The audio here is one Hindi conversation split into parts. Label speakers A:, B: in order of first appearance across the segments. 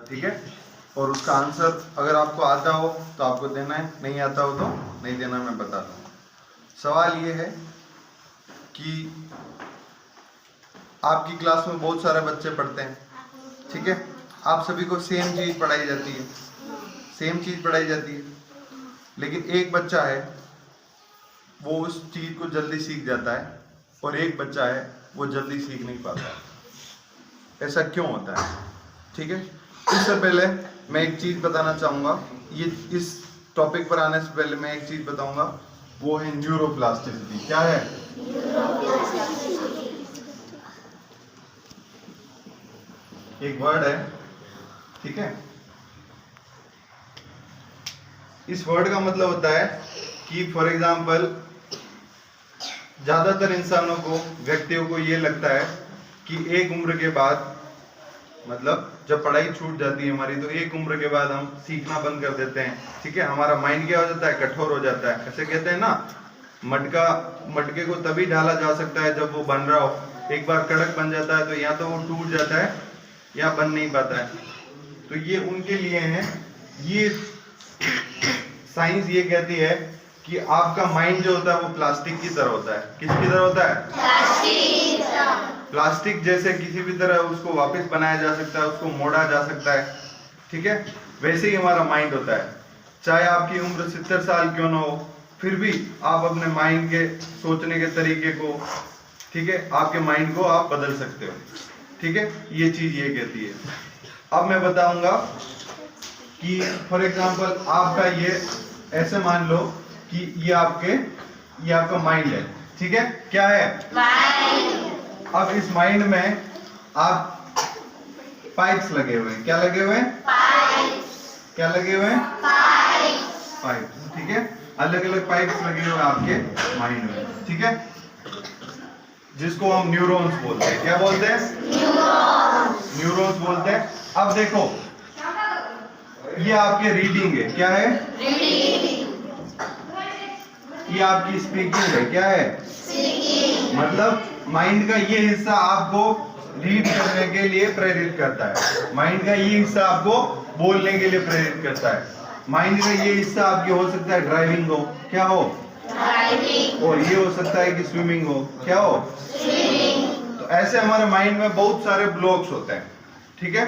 A: ठीक है। और उसका आंसर अगर आपको आता हो तो आपको देना है, नहीं आता हो तो नहीं देना, मैं बता दूँ। सवाल ये है कि आपकी क्लास में बहुत सारे बच्चे पढ़ते हैं, ठीक है। आप सभी को सेम चीज़ पढ़ाई जाती है, सेम चीज़ पढ़ाई जाती है, लेकिन एक बच्चा है वो उस चीज़ को जल्दी सीख जाता है और एक बच्चा है वो जल्दी सीख नहीं पाता है। ऐसा क्यों होता है? ठीक है। इससे पहले मैं एक चीज़ बताना चाहूँगा, ये इस टॉपिक पर आने से पहले मैं एक चीज़ बताऊँगा, वो है न्यूरोप्लास्टिसिटी। क्या है? एक वर्ड है, ठीक है। इस वर्ड का मतलब होता है कि फॉर एग्जाम्पल ज़्यादातर इंसानों को, व्यक्तियों को ये लगता है कि एक उम्र के बाद, मतलब जब पढ़ाई छूट जाती है हमारी, तो एक उम्र के बाद हम सीखना बंद कर देते हैं, ठीक है। हमारा माइंड क्या हो जाता है? कठोर हो जाता है। ऐसे कहते हैं ना, मटके को तभी ढाला जा सकता है जब वो बन रहा हो। एक बार कड़क बन जाता है तो या तो वो टूट जाता है या बन नहीं पाता है। तो ये उनके लिए है, ये साइंस ये कहती है कि आपका माइंड जो होता है वो प्लास्टिक की तरह होता है। किसकी तरह होता है? प्लास्टिक जैसे किसी भी तरह उसको वापस बनाया जा सकता है, उसको मोड़ा जा सकता है, ठीक है। वैसे ही हमारा माइंड होता है। चाहे आपकी उम्र 70 साल क्यों ना हो, फिर भी आप अपने माइंड के सोचने के तरीके को, ठीक है, आपके माइंड को आप बदल सकते हो, ठीक है। ये चीज ये कहती है। अब मैं बताऊंगा कि फॉर एग्जांपल आपका ये, ऐसे मान लो कि ये आपका माइंड है, ठीक है। क्या है? माइंड। अब इस माइंड में आप पाइप्स लगे हुए हैं। क्या लगे हुए हैं? पाइप्स। क्या लगे हुए हैं? पाइप्स, ठीक है। अलग अलग पाइप्स लगे हुए हैं आपके माइंड में, ठीक है, जिसको हम न्यूरॉन्स बोलते हैं। क्या बोलते हैं? न्यूरॉन्स बोलते हैं। अब देखो, ये आपके रीडिंग है। क्या है? रीडिंग। ये आपकी स्पीकिंग है। क्या है? स्पीकिंग। मतलब माइंड का ये हिस्सा आपको रीड करने के लिए प्रेरित करता है। माइंड का ये हिस्सा आपको बोलने के लिए प्रेरित करता है। माइंड का ये हिस्सा आपकी हो सकता है ड्राइविंग हो। क्या हो? ड्राइविंग। और ये हो सकता है कि स्विमिंग हो। क्या हो? स्विमिंग। तो ऐसे हमारे माइंड में बहुत सारे ब्लॉक्स होते हैं, ठीक है।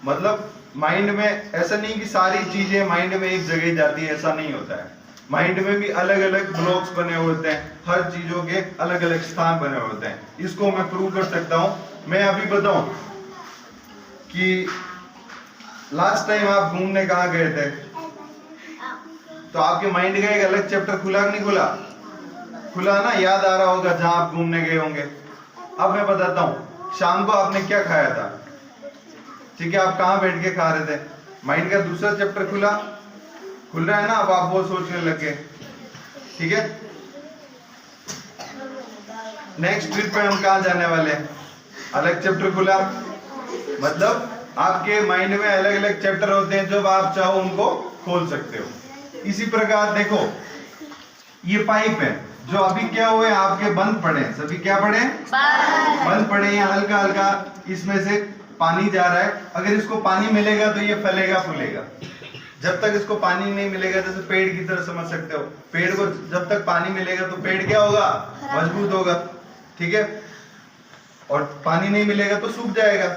A: मतलब माइंड में ऐसा नहीं कि सारी चीजें माइंड में एक जगह जाती है, ऐसा नहीं होता है। माइंड में भी अलग अलग ब्लॉक्स बने हुए होते हैं, हर चीजों के अलग अलग स्थान बने हुए होते हैं। इसको मैं प्रूव कर सकता हूं। मैं अभी बताऊं कि लास्ट टाइम आप घूमने कहाँ गए थे, तो आपके माइंड का एक अलग चैप्टर खुला कि नहीं खुला? खुला ना, याद आ रहा होगा जहां आप घूमने गए होंगे। अब मैं बताता हूं, शाम को आपने क्या खाया था, ठीक है, आप कहाँ बैठ के खा रहे थे, माइंड का दूसरा चैप्टर खुल रहा है ना। अब आप वो सोचने लग गए, ठीक है। नेक्स्ट ट्रिप पे हम कहाँ जाने वाले हैं, अलग चैप्टर खुला। मतलब आपके माइंड में अलग अलग चैप्टर होते हैं, जब आप चाहो उनको खोल सकते हो। इसी प्रकार देखो, ये पाइप है जो अभी क्या हुए आपके बंद पड़े हैं। सभी क्या पड़े? बंद पड़े हैं। हल्का हल्का इसमें से पानी जा रहा है। अगर इसको पानी मिलेगा तो ये फैलेगा फूलेगा। जब तक इसको पानी नहीं मिलेगा, जैसे पेड़ की तरह समझ सकते हो, पेड़ को जब तक पानी मिलेगा तो पेड़ क्या होगा? मजबूत होगा, ठीक है। और पानी नहीं मिलेगा तो सूख जाएगा,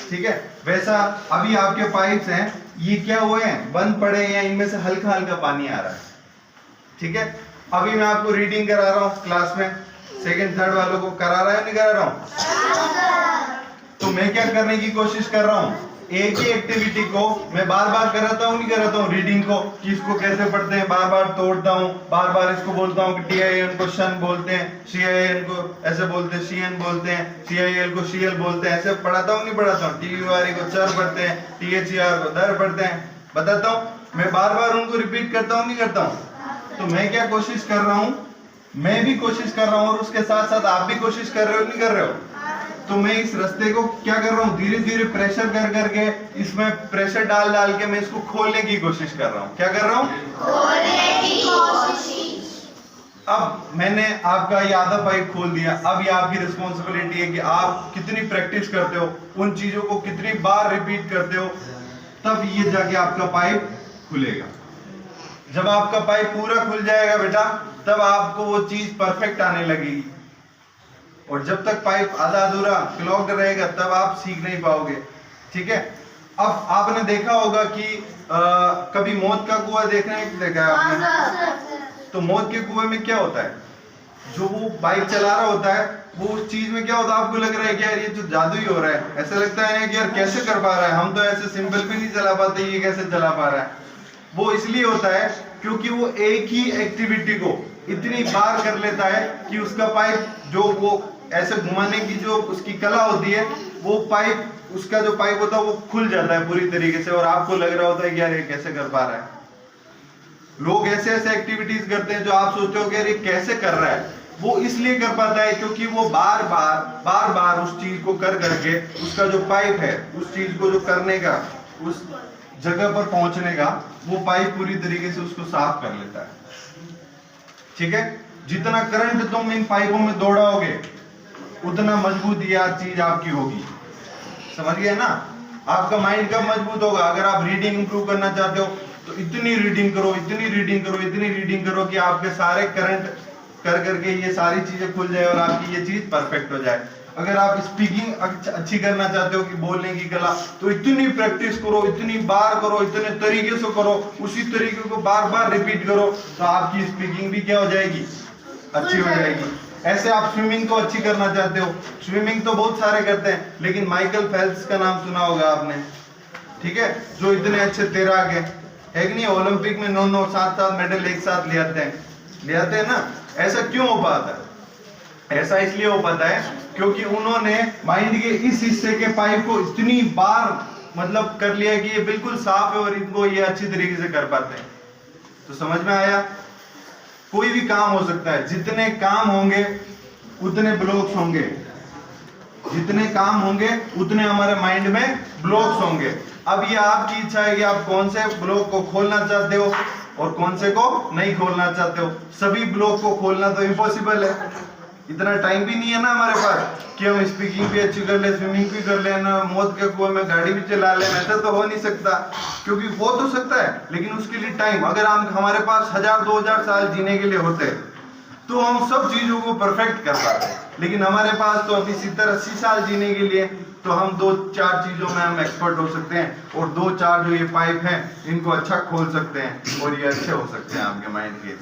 A: ठीक है। वैसा अभी आपके पाइप्स हैं, ये क्या हुए हैं? बंद पड़े हैं, इनमें से हल्का हल्का पानी आ रहा है, ठीक है। अभी मैं आपको रीडिंग करा रहा हूँ क्लास में, सेकंड थर्ड वालों को करा रहा है नहीं करा रहा हूँ? तो मैं क्या करने की कोशिश कर रहा हूँ, एक ही एक्टिविटी को मैं बार बार कराता हूँ नहीं कराता हूँ। रीडिंग को कि इसको कैसे पढ़ते हैं, बार बार तोड़ता हूँ, बार बार इसको बोलता हूँ कि TIN को शन बोलते हैं, CIN को ऐसे बोलते हैं, CN बोलते हैं, CIL को CL बोलते हैं। ऐसे पढ़ाता हूँ नहीं पढ़ाता हूँ। TURE को चर पढ़ते हैं, THER को दर पढ़ते हैं, बताता हूँ। मैं बार बार उनको रिपीट करता हूँ नहीं करता हूँ। तो मैं क्या कोशिश कर रहा हूँ, मैं भी कोशिश कर रहा हूँ और उसके साथ साथ आप भी कोशिश कर रहे हो नहीं कर रहे हो। तो मैं इस रास्ते को क्या कर रहा हूँ, धीरे धीरे प्रेशर कर करके, इसमें प्रेशर डाल डाल के मैं इसको खोलने की कोशिश कर रहा हूँ। क्या कर रहा हूँ? खोलने की कोशिश। अब मैंने आपका ये आधा पाइप खोल दिया। अब ये आपकी रिस्पॉन्सिबिलिटी है कि आप कितनी प्रैक्टिस करते हो, उन चीजों को कितनी बार रिपीट करते हो, तब ये जाके आपका पाइप खुलेगा। जब आपका पाइप पूरा खुल जाएगा बेटा, तब आपको वो चीज परफेक्ट आने लगेगी। और जब तक पाइप आधा अधूरा क्लॉग्ड रहेगा तब आप सीख नहीं पाओगे। ठीक है। अब आपने देखा होगा कि कभी मौत का कुआं देखा है आपने? तो मौत के कुएं में क्या होता है, जो वो बाइक चला रहा होता है वो उस चीज में क्या होता है, आपको लग रहा है कि यार ये तो जादू ही हो रहा है, ऐसा लगता है कि यार कैसे कर पा रहा है, हम तो ऐसे सिंपल भी नहीं चला पाते, ये कैसे चला पा रहा है। वो इसलिए होता है क्योंकि वो एक ही एक्टिविटी को इतनी बार कर लेता है कि उसका पाइप जो वो ऐसे घुमाने की जो उसकी कला होती है, वो पाइप, उसका जो पाइप होता है वो खुल जाता है पूरी तरीके से, और आपको लग रहा होता है कि यार ये कैसे कर पा रहा है। लोग ऐसे ऐसे एक्टिविटीज करते हैं जो आप सोचते हो कि यार ये कैसे कर रहा है, वो इसलिए कर पाता है क्योंकि वो बार बार उस चीज को कर करके उसका जो पाइप है, उस चीज को जो करने का, उस जगह पर पहुंचने का, वो पाइप पूरी तरीके से उसको साफ कर लेता है। ठीक है। जितना करंट तुम इन पाइपों में दौड़ाओगे उतना मजबूत यह चीज आपकी होगी। समझ गए ना? आपका माइंड कब मजबूत होगा? अगर आप रीडिंग इंप्रूव करना चाहते हो तो इतनी रीडिंग करो, इतनी रीडिंग करो, इतनी रीडिंग करो कि आपके सारे करंट कर करके ये सारी चीजें खुल जाए और आपकी ये चीज परफेक्ट हो जाए। अगर आप स्पीकिंग अच्छी करना चाहते हो कि बोलने की कला, तो इतनी प्रैक्टिस करो, इतनी बार करो, इतने तरीके से करो, उसी तरीके को बार बार रिपीट करो, तो आपकी स्पीकिंग भी क्या हो जाएगी, अच्छी हो जाएगी। ऐसे आप स्विमिंग को अच्छी करना चाहते हो, स्विमिंग तो बहुत सारे करते हैं, लेकिन माइकल फेल्प्स का नाम सुना होगा आपने, ठीक है, जो इतने अच्छे तैराक है कि नहीं, ओलंपिक में 9-9 7-7 मेडल एक साथ ले आते हैं ना। ऐसा क्यों हो पाता है? ऐसा इसलिए हो पाता है क्योंकि उन्होंने माइंड के इस हिस्से के पाइप को इतनी बार मतलब कर लिया कि ये बिल्कुल साफ है और इनको ये अच्छी तरीके से कर पाते हैं। तो समझ में आया? कोई भी काम हो सकता है, जितने काम होंगे उतने ब्लॉक्स होंगे, जितने काम होंगे उतने हमारे माइंड में ब्लॉक्स होंगे। अब ये आपकी इच्छा है कि आप कौन से ब्लॉक को खोलना चाहते हो और कौन से को नहीं खोलना चाहते हो। सभी ब्लॉक को खोलना तो इम्पॉसिबल है, इतना टाइम भी नहीं है ना हमारे पास कि हम स्पीकिंग भी अच्छी कर ले, स्विमिंग भी कर ले ना, मौत के कुएं में गाड़ी भी चला ले। ऐसा तो हो नहीं सकता, क्योंकि हो तो सकता है लेकिन उसके लिए टाइम, अगर हम हमारे पास 1000-2000 साल जीने के लिए होते तो हम सब चीजों को परफेक्ट कर पाते, लेकिन हमारे पास तो अभी 70-80 साल जीने के लिए, तो हम 2-4 चीजों में हम एक्सपर्ट हो सकते हैं और 2-4 जो ये पाइप हैं इनको अच्छा खोल सकते हैं और ये अच्छे हो सकते हैं आपके माइंड के।